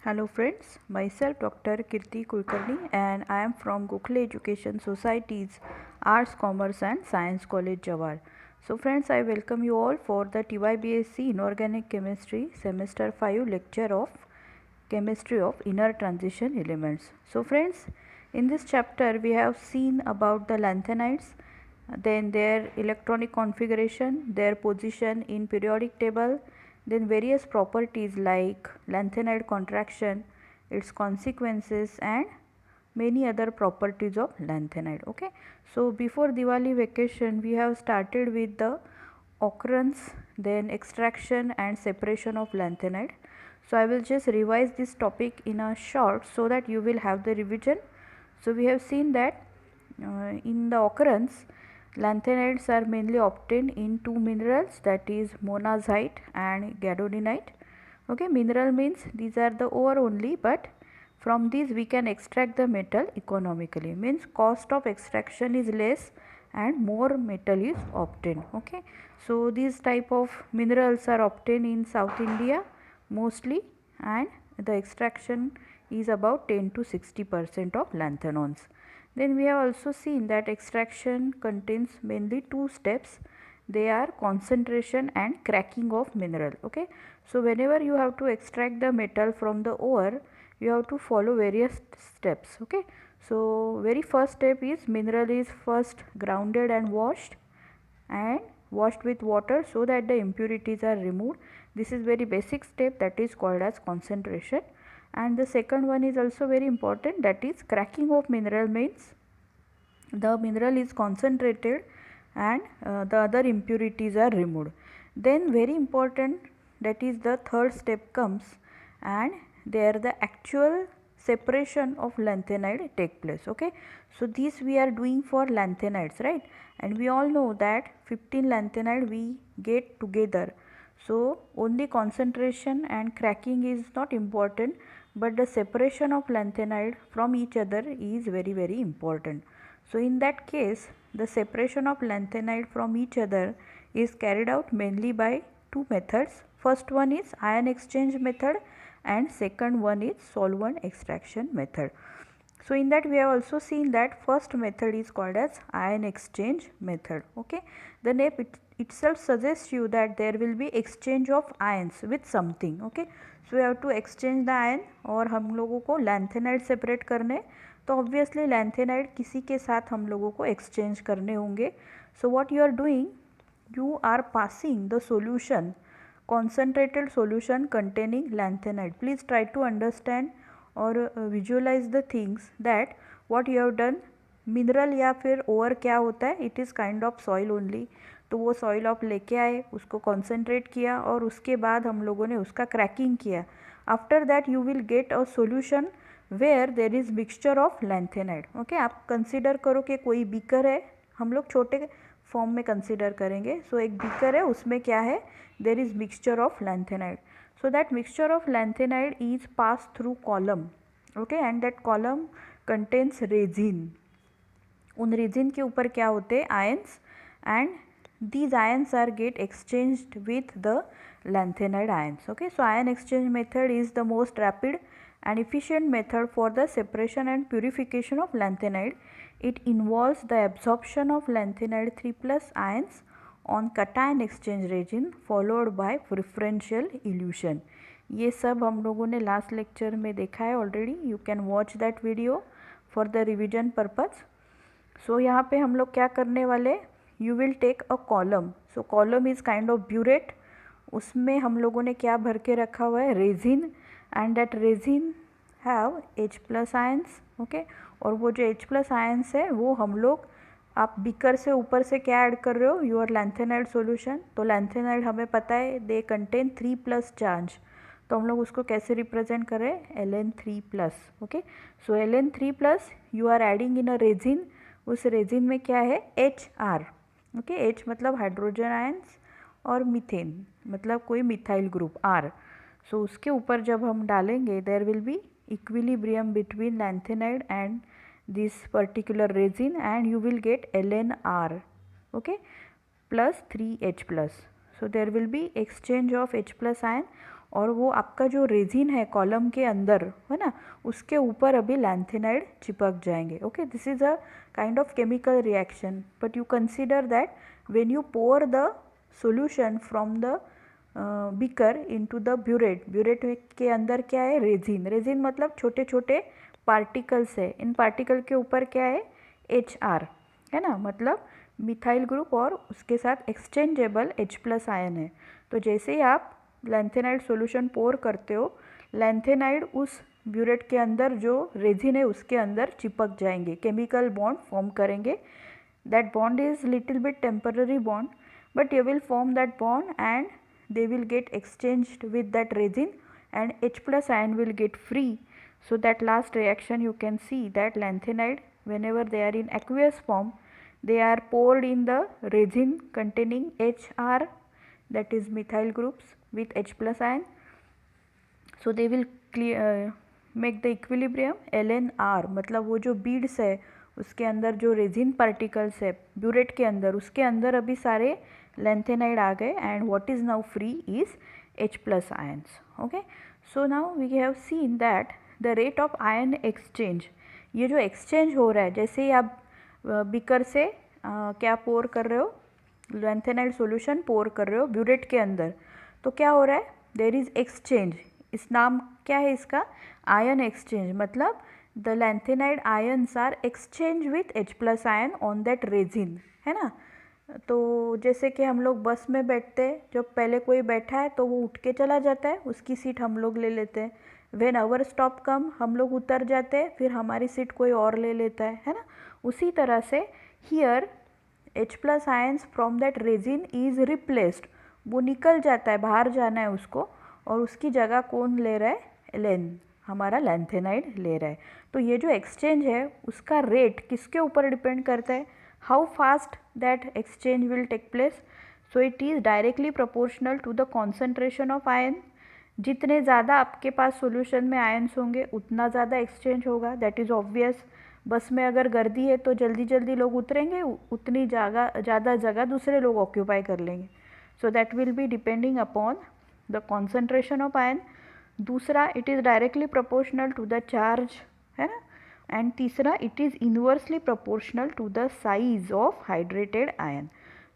Hello friends, myself Dr. Kirti Kulkarni and I am from Gokhale Education Society's Arts, Commerce and Science College Jawar. So friends, I welcome you all for the TYBSc Inorganic Chemistry Semester 5 lecture of Chemistry of Inner Transition Elements. So friends, in this chapter we have seen about the lanthanides, then their electronic configuration, their position in periodic table, then various properties like lanthanide contraction, its consequences and many other properties of lanthanide. Okay, so before Diwali vacation we have started with the occurrence, then extraction and separation of lanthanide. So I will just revise this topic in a short so that you will have the revision. So we have seen that in the occurrence, lanthanides are mainly obtained in two minerals, that is monazite and gadoliniite. Okay, mineral means these are the ore only, but from these we can extract the metal economically, means cost of extraction is less and more metal is obtained. Okay, so these type of minerals are obtained in South India mostly, and the extraction is about 10 to 60% of lanthanons. Then we have also seen that extraction contains mainly two steps. They are concentration and cracking of mineral. Okay, so whenever you have to extract the metal from the ore, you have to follow various steps. Okay, so very first step is mineral is first grounded and washed with water so that the impurities are removed. This is very basic step, that is called as concentration. And the second one is also very important, that is cracking of mineral, means the mineral is concentrated and the other impurities are removed. Then very important, that is the third step comes, and there the actual separation of lanthanide take place. Okay, so this we are doing for lanthanides, right? And we all know that 15 lanthanide we get together, so only concentration and cracking is not important, but the separation of lanthanide from each other is very important. So in that case, the separation of lanthanide from each other is carried out mainly by two methods. First one is ion exchange method and second one is solvent extraction method. So in that we have also seen that first method is called as ion exchange method. Okay, the name itself suggests you that there will be exchange of ions with something. Okay, so we have to exchange the ion और हम लोगों को lanthanide separate करने, तो obviously lanthanide किसी के साथ हम लोगों को एक्सचेंज करने होंगे. So what you are doing, you are passing the solution, concentrated solution containing lanthanide. Please try to understand or visualize the things that what you have done. Mineral या फिर ओवर क्या होता है, it is kind of soil only. तो वो soil आप लेके आए, उसको कॉन्सेंट्रेट किया और उसके बाद हम लोगों ने उसका क्रैकिंग किया. After that you will get a solution where there is mixture of lanthanide. Okay, आप कंसिडर करो कि कोई बीकर है, हम लोग छोटे फॉर्म में कंसिडर करेंगे. सो एक बीकर है, उसमें क्या है, देर is mixture of lanthanide. So that mixture of lanthanide is pass through column. Okay, and that column contains resin. उन रेजिन के ऊपर क्या होते हैं, ions, and these ions are get exchanged with the lanthanide ions. Okay, so ion exchange method is the most rapid and efficient method for the separation and purification of lanthanide. It involves the absorption of lanthanide 3 plus ions on cation exchange resin followed by preferential elution. ये सब हम लोगों ने last lecture में देखा है already. You can watch that video for the revision purpose. So यहाँ पे हम लोग क्या करने वाले, you will take a column. So column is kind of burette. उसमें हम लोगों ने क्या भर के रखा हुआ है, resin, and that resin have H plus ions. Okay, और वो जो H प्लस आयंस है वो हम लोग, आप बीकर से ऊपर से क्या ऐड कर रहे हो, योर लैंथेनाइड सॉल्यूशन. तो लैंथेनाइड हमें पता है दे कंटेन 3 प्लस चार्ज, तो हम लोग उसको कैसे रिप्रेजेंट करें, Ln3 plus. Okay, so Ln3 plus you are adding in a resin. उस रेजिन में क्या है, HR. ओके, H मतलब हाइड्रोजन आयंस और मीथेन मतलब कोई मिथाइल ग्रुप R. सो उसके ऊपर जब हम डालेंगे, there will be equilibrium between lanthanide and this particular resin and you will get LnR. okay, plus 3H plus. So there will be exchange of H plus ion और वो आपका जो resin है कॉलम के अंदर है ना, उसके ऊपर अभी लैंथेनाइड चिपक जाएंगे. Okay, this is a kind of chemical reaction, but you consider that when you pour the solution from the beaker into the burette. Burette के अंदर क्या है? रेजिन. रेजिन मतलब छोटे छोटे पार्टिकल्स है. इन पार्टिकल के ऊपर क्या है? HR है ना, मतलब मिथाइल ग्रुप और उसके साथ एक्सचेंजेबल H+ आयन है. तो जैसे ही आप लैंथेनाइड सॉल्यूशन पोर करते हो, लैंथेनाइड उस ब्यूरेट के अंदर जो रेजिन है उसके अंदर चिपक जाएंगे, केमिकल बॉन्ड फॉर्म करेंगे. That bond is little bit temporary bond, but you will form that bond and they will get exchanged with that resin and H+ ion will get free. So that last reaction you can see that lanthanide, whenever they are in aqueous form, they are poured in the resin containing HR, that is methyl groups with H+ ion. So they will make the equilibrium LNR. मतलब वो जो beads है उसके अंदर जो resin particles है burette के अंदर, उसके अंदर अभी सारे लैंथेनाइड आ गए and what is now free is H+ ions. Okay, so now we have seen that the rate of ion exchange, ये जो एक्सचेंज हो रहा है, जैसे ही आप बीकर से क्या पोर कर रहे हो, लैंथेनाइड सॉल्यूशन पोर कर रहे हो ब्यूरेट के अंदर, तो क्या हो रहा है? There is exchange. इस नाम क्या है इसका? Ion exchange. मतलब the lanthanide ions are exchange with H+ ion on that resin, है ना. तो जैसे कि हम लोग बस में बैठते हैं, जब पहले कोई बैठा है तो वो उठ के चला जाता है, उसकी सीट हम लोग ले लेते हैं. व्हेन आवर स्टॉप कम, हम लोग उतर जाते हैं, फिर हमारी सीट कोई और ले लेता है ना. उसी तरह से here H+ ions from that resin is replaced. वो निकल जाता है, बाहर जाना है उसको, और उसकी जगह कौन ले रहा है? एलेन, हमारा लैंथेनाइड ले रहा है. तो ये जो एक्सचेंज है उसका रेट किसके ऊपर डिपेंड करता है? How fast that exchange will take place. So it is directly proportional to the concentration of ion. जितने ज़्यादा आपके पास सॉल्यूशन में आयन्स होंगे उतना ज़्यादा एक्सचेंज होगा. That is obvious. बस में अगर गर्दी है तो जल्दी जल्दी लोग उतरेंगे, उतनी ज़्यादा जगह दूसरे लोग ऑक्यूपाई कर लेंगे. So that will be depending upon the concentration of ion. दूसरा, it is directly proportional to the charge, है ना. एंड तीसरा, it is inversely proportional to the size of hydrated ion.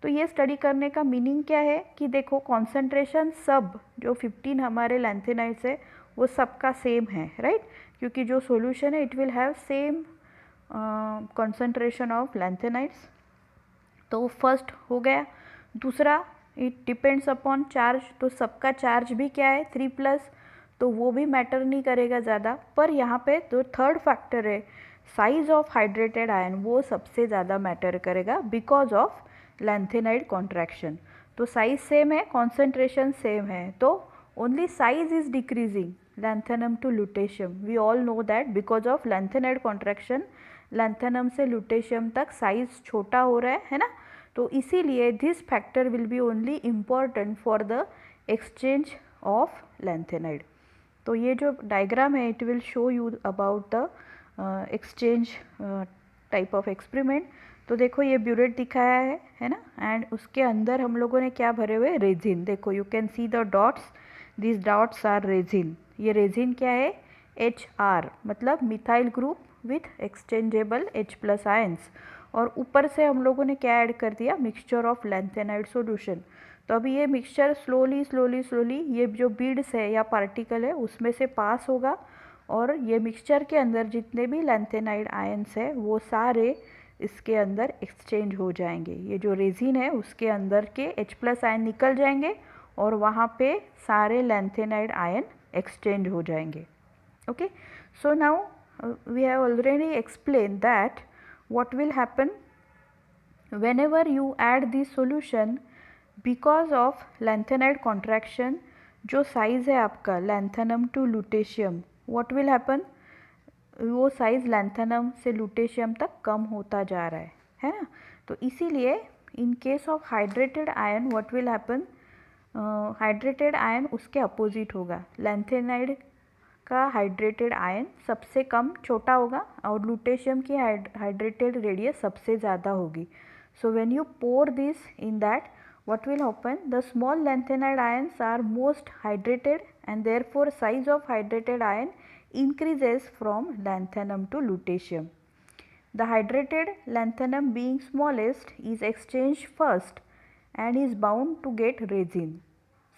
तो ये स्टडी करने का मीनिंग क्या है कि देखो कॉन्सेंट्रेशन सब जो 15 हमारे लैंथेनाइड्स है वो सबका सेम है, राइट. क्योंकि जो सॉल्यूशन है it will have same concentration of lanthanides. तो फर्स्ट हो गया. दूसरा, इट डिपेंड्स अपॉन चार्ज. तो सबका चार्ज भी क्या है? 3+. तो वो भी मैटर नहीं करेगा ज़्यादा. पर यहाँ पे जो थर्ड फैक्टर है साइज ऑफ हाइड्रेटेड आयन, वो सबसे ज़्यादा मैटर करेगा बिकॉज ऑफ लैंथेनाइड कॉन्ट्रैक्शन. तो साइज सेम है, कॉन्सेंट्रेशन सेम है, तो only size is decreasing lanthanum to lutetium. We all know that because of lanthanide contraction lanthanum से लुटेशियम तक साइज छोटा हो रहा है ना. तो इसीलिए this factor will be only important for the exchange of lanthanide. तो ये जो डायग्राम है it will show you about the exchange type of experiment. तो देखो ये ब्यूरेट दिखाया है ना, एंड उसके अंदर हम लोगों ने क्या भरे हुए? रेजिन. देखो you can see the dots, this dots are resin. ये रेजिन क्या है? HR, मतलब methyl group with exchangeable H+ ions. और ऊपर से हम लोगों ने क्या ऐड कर दिया? Mixture of lanthanide solution. तो अभी ये मिक्सचर स्लोली ये जो बीड्स है या पार्टिकल है उसमें से पास होगा, और ये मिक्सचर के अंदर जितने भी लैंथेनाइड आयन्स है वो सारे इसके अंदर एक्सचेंज हो जाएंगे. ये जो रेजिन है उसके अंदर के H+ आयन निकल जाएंगे और वहाँ पे सारे लैंथेनाइड आयन एक्सचेंज हो जाएंगे. Okay, so now we have already explain that what will happen whenever you add this solution because of lanthanide contraction. जो साइज़ है आपका lanthanum to lutetium, what will happen? वो साइज़ लैंथेनम से lutetium तक कम होता जा रहा है ना. तो इसीलिए in case of hydrated ion what will happen? Hydrated ion उसके अपोजिट होगा. लैंथेनाइड का हाइड्रेटेड आयन सबसे कम छोटा होगा और लुटेशियम की हाइड्रेटेड रेडियस सबसे ज़्यादा होगी. So when you pour this in that, what will happen? The small lanthanide ions are most hydrated and therefore size of hydrated ion increases from lanthanum to lutetium. The hydrated lanthanum being smallest is exchanged first and is bound to get resin.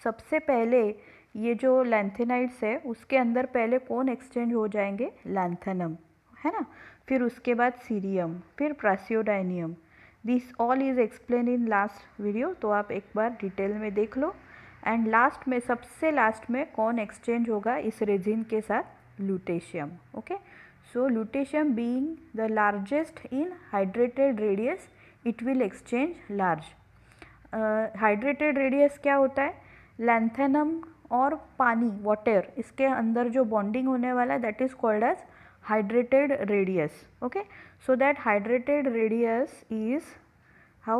सबसे पहले ये जो lanthanides है उसके अंदर पहले कौन exchange हो जाएंगे, लैंथेनम, है ना, फिर उसके बाद सीरियम, फिर praseodymium. This all is explain in last video, तो आप एक बार डिटेल में देख लो. एंड लास्ट में, सबसे लास्ट में कौन एक्सचेंज होगा इस रेजिन के साथ, lutetium. Okay, so lutetium being the largest in hydrated radius it will exchange large. Hydrated radius क्या होता है, लैंथेनम और पानी, वाटर, इसके अंदर जो बॉन्डिंग होने वाला है that is called as hydrated radius. Okay, so that hydrated radius is how,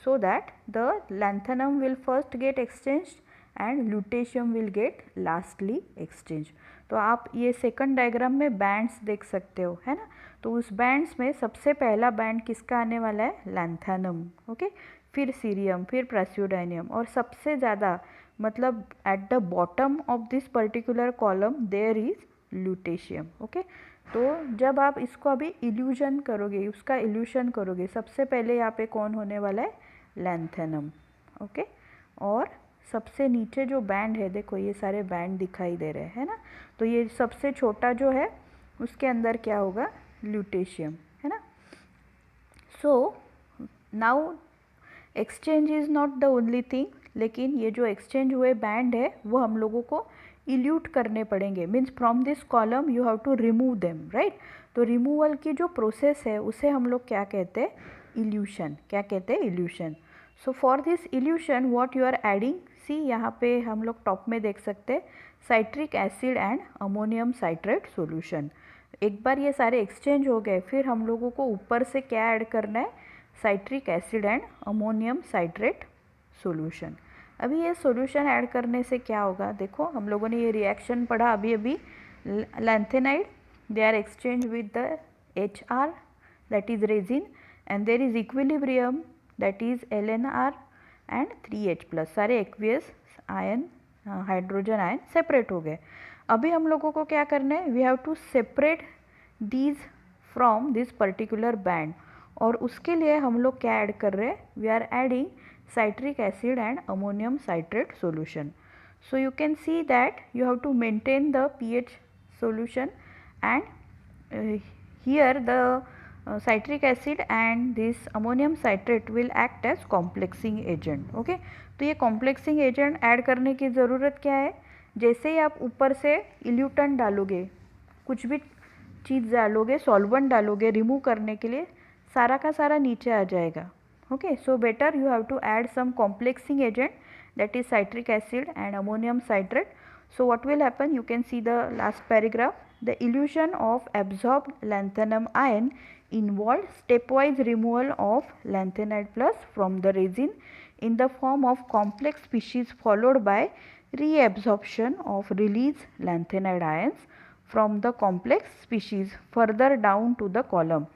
so that the lanthanum will first get exchanged and lutetium will get lastly exchanged. तो आप ये सेकंड डायग्राम में बैंड्स देख सकते हो, है ना. तो उस बैंड्स में सबसे पहला बैंड किसका आने वाला है, लैंथेनम. ओके, फिर सीरियम, फिर प्रासियोडाइनियम, और सबसे ज़्यादा मतलब at the bottom of this particular column there is lutetium. Okay, तो जब आप इसको अभी इल्यूजन करोगे, उसका इल्यूशन करोगे, सबसे पहले यहाँ पे कौन होने वाला है, लैंथेनम. ओके, और सबसे नीचे जो बैंड है, देखो ये सारे बैंड दिखाई दे रहे हैं ना, तो ये सबसे छोटा जो है उसके अंदर क्या होगा, लुटेशियम, है ना. So now exchange is not the only thing, लेकिन ये जो एक्सचेंज हुए बैंड है वो हम लोगों को इल्यूट करने पड़ेंगे. Means from this column you have to remove them, right. तो रिमूवल की जो प्रोसेस है उसे हम लोग क्या कहते हैं, इल्यूशन. क्या कहते हैं, elution. So for this elution what you are adding, see यहाँ पे हम लोग टॉप में देख सकते हैं, citric acid and ammonium citrate solution. एक बार ये सारे एक्सचेंज हो गए, फिर हम लोगों को ऊपर से क्या ऐड करना है, citric acid and ammonium citrate solution. अभी ये सॉल्यूशन ऐड करने से क्या होगा, देखो हम लोगों ने ये रिएक्शन पढ़ा अभी, lanthanide they are exchange with the HR that is resin, and there is equilibrium that is LNR and 3H+, सारे aqueous ion, hydrogen ion separate हो गए. अभी हम लोगों को क्या करना है, we have to separate these from this particular band, और उसके लिए हम लोग क्या ऐड कर रहे हैं, we are adding citric acid and ammonium citrate solution. So you can see that you have to maintain the pH solution, and here the citric acid and this ammonium citrate will act as complexing agent. Okay, तो ये complexing agent add करने की ज़रूरत क्या है, जैसे ही आप ऊपर से इल्यूटेंट डालोगे, कुछ भी चीज़ डालोगे, सॉल्वेंट डालोगे रिमूव करने के लिए, सारा का सारा नीचे आ जाएगा. Okay, so better you have to add some complexing agent, that is citric acid and ammonium citrate. So what will happen, you can see the last paragraph, the elution of absorbed lanthanum ion involved stepwise removal of lanthanide plus from the resin in the form of complex species, followed by reabsorption of released lanthanide ions from the complex species further down to the column.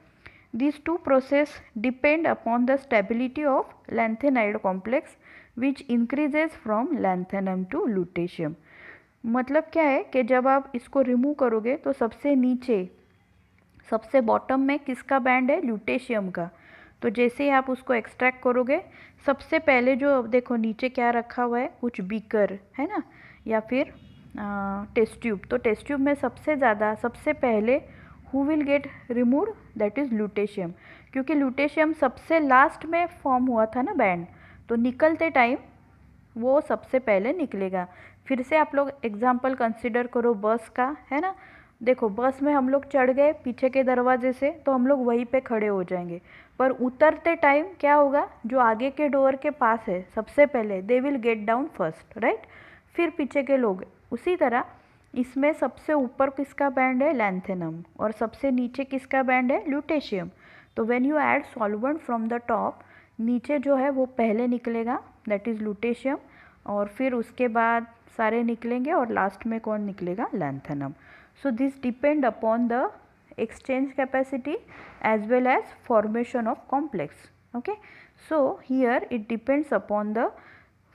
These two processes depend upon the stability of lanthanide complex which increases from lanthanum to lutetium. मतलब क्या है कि जब आप इसको remove करोगे तो सबसे नीचे, सबसे बॉटम में किसका बैंड है, लुटेशियम का. तो जैसे ही आप उसको एक्सट्रैक्ट करोगे, सबसे पहले जो देखो नीचे क्या रखा हुआ है, कुछ बीकर है ना, या फिर टेस्ट ट्यूब. तो टेस्ट ट्यूब में सबसे ज़्यादा, सबसे पहले who will get removed, that is lutetium, क्योंकि लुटेशियम सबसे लास्ट में फॉर्म हुआ था ना बैंड, तो निकलते टाइम वो सबसे पहले निकलेगा. फिर से आप लोग एग्जांपल कंसिडर करो बस का, है ना. देखो बस में हम लोग चढ़ गए पीछे के दरवाजे से, तो हम लोग वहीं पे खड़े हो जाएंगे, पर उतरते टाइम क्या होगा, जो आगे के डोर के पास है सबसे पहले they will get down first, right, फिर पीछे के लोग. उसी तरह इसमें सबसे ऊपर किसका बैंड है, लैंथेनम, और सबसे नीचे किसका बैंड है, लुटेशियम. तो when you add solvent from the top, नीचे जो है वो पहले निकलेगा, दैट इज़ लुटेशियम, और फिर उसके बाद सारे निकलेंगे और लास्ट में कौन निकलेगा, lanthanum. So this depend upon the exchange capacity as well as formation of complex. Okay, so here it depends upon the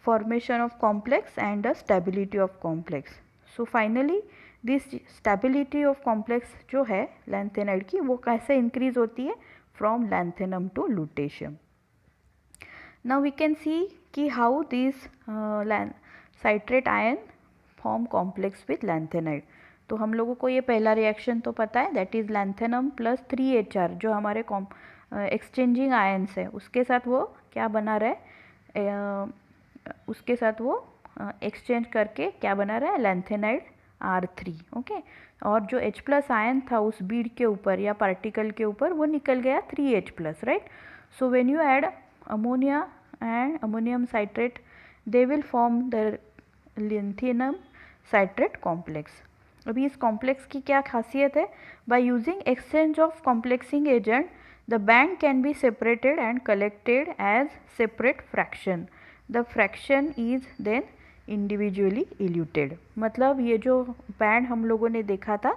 formation of complex and the stability of complex. So finally this stability of complex जो है lanthanide की वो कैसे increase होती है from lanthanum to lutetium. Now we can see कि how this citrate ion form complex with lanthanide. तो हम लोगों को ये पहला रिएक्शन तो पता है, that is lanthanum plus 3HR जो हमारे एक्सचेंजिंग आयन्स है उसके साथ वो क्या बना रहा है, उसके साथ वो एक्सचेंज करके क्या बना रहा है, लैंथेनाइड R3. ओके. और जो H+ आयन था उस बीड के ऊपर या पार्टिकल के ऊपर वो निकल गया 3H+, right. So when you add ammonia and ammonium citrate they will form the lanthanum citrate complex. अभी इस कॉम्प्लेक्स की क्या खासियत है, by using exchange of complexing agent the band can be separated and collected as separate fraction. The fraction is then individually eluted. मतलब ये जो band हम लोगों ने देखा था,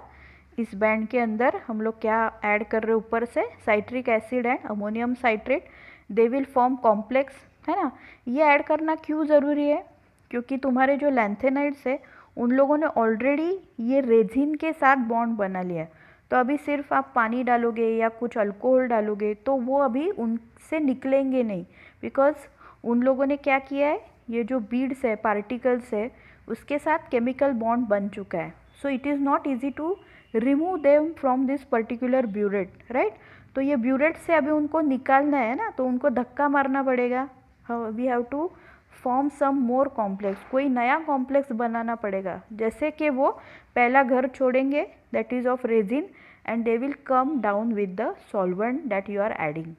इस बैंड के अंदर हम लोग क्या ऐड कर रहे हैं ऊपर से, citric acid and ammonium citrate, they will form complex, है ना. ये ऐड करना क्यों ज़रूरी है, क्योंकि तुम्हारे जो लैंथेनाइड्स है उन लोगों ने ऑलरेडी ये रेजिन के साथ बॉन्ड बना लिया है. तो अभी सिर्फ आप पानी डालोगे या कुछ अल्कोहल डालोगे तो वो अभी उनसे निकलेंगे नहीं, बिकॉज उन लोगों ने क्या किया है, ये जो बीड्स है, पार्टिकल्स है, उसके साथ केमिकल बॉन्ड बन चुका है. So it is not easy to remove them from this particular burette, right. तो ये ब्यूरेट से अभी उनको निकालना है ना, तो उनको धक्का मारना पड़ेगा. We have to form some more complex, कोई नया कॉम्प्लेक्स बनाना पड़ेगा. जैसे कि वो पहला घर छोड़ेंगे that is of resin and they will come down with the solvent that you are adding.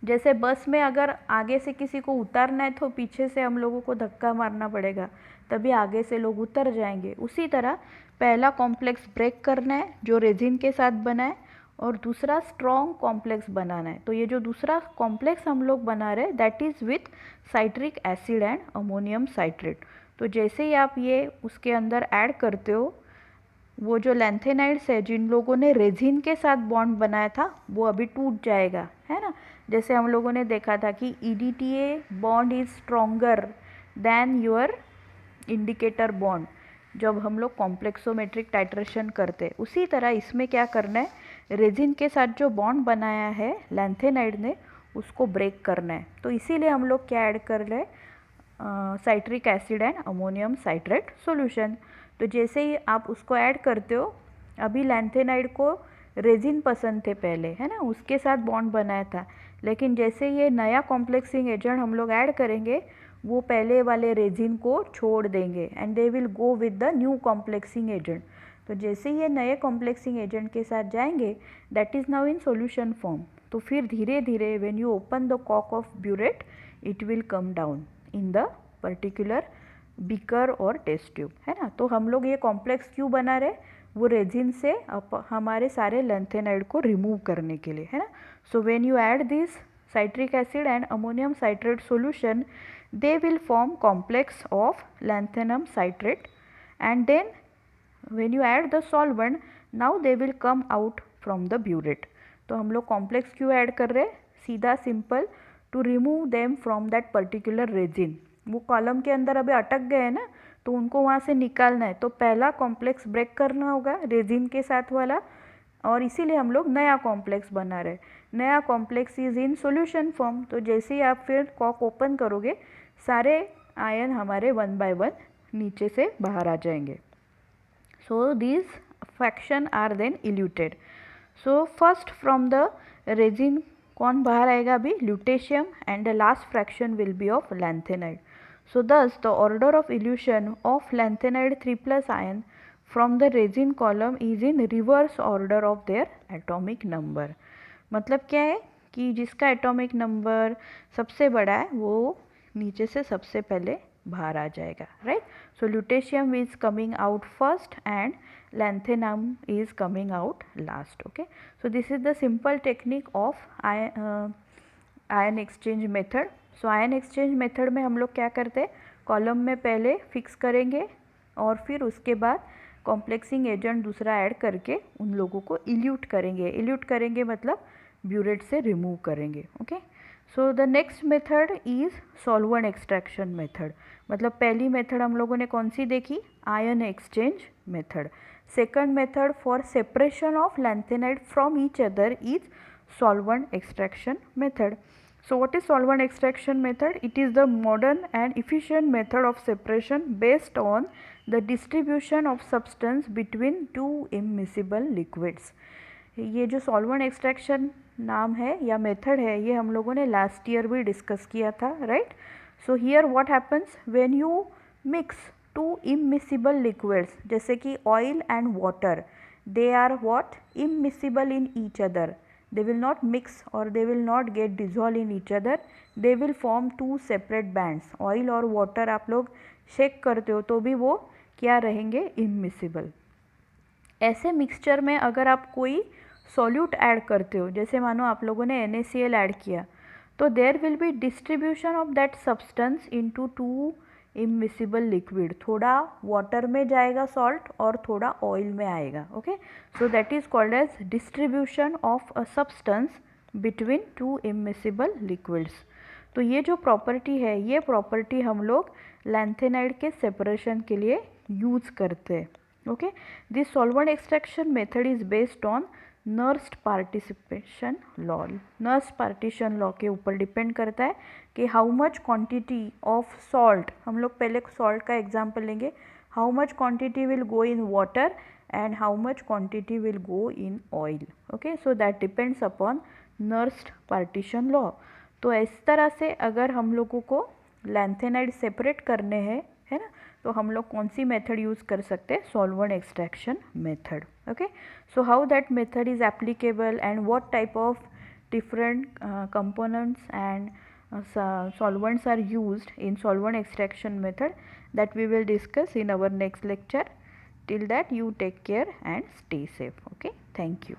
जैसे बस में अगर आगे से किसी को उतारना है तो पीछे से हम लोगों को धक्का मारना पड़ेगा, तभी आगे से लोग उतर जाएंगे. उसी तरह पहला कॉम्प्लेक्स ब्रेक करना है जो रेजिन के साथ बना है, और दूसरा स्ट्रॉन्ग कॉम्प्लेक्स बनाना है. तो ये जो दूसरा कॉम्प्लेक्स हम लोग बना रहे हैं that is with citric acid and ammonium citrate. तो जैसे ही आप ये उसके अंदर ऐड करते हो, वो जो लैंथेनाइड्स है जिन लोगों ने रेजिन के साथ बॉन्ड बनाया था वो अभी टूट जाएगा, है ना. जैसे हम लोगों ने देखा था कि EDTA bond is stronger then your indicator bond जब हम लोग कॉम्प्लेक्सोमेट्रिक टाइट्रेशन करते. उसी तरह इसमें क्या करना है, रेजिन के साथ जो बॉन्ड बनाया है लैंथेनाइड ने उसको ब्रेक करना है. तो इसीलिए हम लोग क्या ऐड कर रहे हैं, citric acid and ammonium citrate solution. तो जैसे ही आप उसको ऐड करते हो, अभी लैंथेनाइड को रेजिन पसंद थे पहले, है ना, उसके साथ बॉन्ड बनाया था, लेकिन जैसे ये नया कॉम्प्लेक्सिंग एजेंट हम लोग ऐड करेंगे वो पहले वाले रेजिन को छोड़ देंगे and they will go with the new complexing agent. तो जैसे ये नए कॉम्प्लेक्सिंग एजेंट के साथ जाएंगे that is now in solution form. तो फिर धीरे धीरे when you open the cock of burette it will come down in the particular beaker और टेस्ट ट्यूब, है ना. तो हम लोग ये कॉम्प्लेक्स क्यों बना रहे, वो रेजिन से हमारे सारे लैंथेनाइड को रिमूव करने के लिए, है ना. सो when you add this citric acid and ammonium citrate solution they will form complex of lanthanum citrate, and then when you add the solvent now they will come out from the burette. तो हम लोग complex क्यों add कर रहे हैं, सीधा simple to remove them from that particular resin. वो column के अंदर अभी अटक गए हैं ना, तो उनको वहाँ से निकालना है. तो पहला कॉम्प्लेक्स ब्रेक करना होगा रेजिन के साथ वाला, और इसीलिए हम लोग नया कॉम्प्लेक्स बना रहे हैं. नया complex is in solution form. तो जैसे ही आप फिर कॉक ओपन करोगे सारे आयन हमारे 1 by 1 नीचे से बाहर आ जाएंगे. So these fraction are then eluted. So first from the resin कौन बाहर आएगा अभी, lutetium, and the last fraction will be of lanthanide. So thus the order of elution of lanthanide 3+ ion from the resin column is in reverse order of their atomic number. मतलब क्या है कि जिसका atomic number सबसे बड़ा है वो नीचे से सबसे पहले बाहर आ जाएगा, right. So lutetium is coming out first and lanthanum is coming out last. Okay. So this is the simple technique of ion exchange method. So ion exchange method में हम लोग क्या करते हैं, कॉलम में पहले फिक्स करेंगे और फिर उसके बाद कॉम्प्लेक्सिंग एजेंट दूसरा ऐड करके उन लोगों को इल्यूट करेंगे. इल्यूट करेंगे मतलब ब्यूरेट से रिमूव करेंगे. Okay. So the next method is solvent extraction method. मतलब पहली मेथड हम लोगों ने कौन सी देखी, ion exchange method. Second method for separation of lanthanide from each other is solvent extraction method. So what is solvent extraction method? It is the modern and efficient method of separation based on the distribution of substance between two immiscible liquids. ये जो solvent extraction नाम है या method है, ये हम लोगों ने लास्ट ईयर भी डिस्कस किया था, right. So here what happens when you mix to immiscible liquids, जैसे कि oil and water, they are what, immiscible in each other, they will not mix or they will not get dissolved in each other, they will form two separate bands. Oil और water आप लोग shake करते हो तो भी वो क्या रहेंगे, इमिसिबल। ऐसे मिक्सचर में अगर आप कोई सॉल्यूट ऐड करते हो, जैसे मानो आप लोगों ने NaCl ऐड किया, तो there will be distribution of that substance into two immiscible liquid. थोड़ा वाटर में जाएगा सॉल्ट और थोड़ा ऑयल में आएगा, okay. So that is called as distribution of a substance between two immiscible liquids. तो ये जो प्रॉपर्टी है, ये प्रॉपर्टी हम लोग लैंथेनाइड के सेपरेशन के लिए यूज़ करते हैं, okay. This solvent extraction method is based on Nernst participation law. Nernst partition law के ऊपर डिपेंड करता है कि how much quantity of salt, हम लोग पहले सॉल्ट का एग्जांपल लेंगे, how much quantity will go in water and how much quantity will go in oil, okay. So that depends upon Nernst partition law. तो इस तरह से अगर हम लोगों को लैंथेनाइड सेपरेट करने हैं, है ना, तो हम लोग कौन सी मेथड यूज़ कर सकते हैं, solvent extraction method, okay. So how that method is applicable and what type of different components and solvents are used in solvent extraction method, that we will discuss in our next lecture. Till that, you take care and stay safe, okay. Thank you.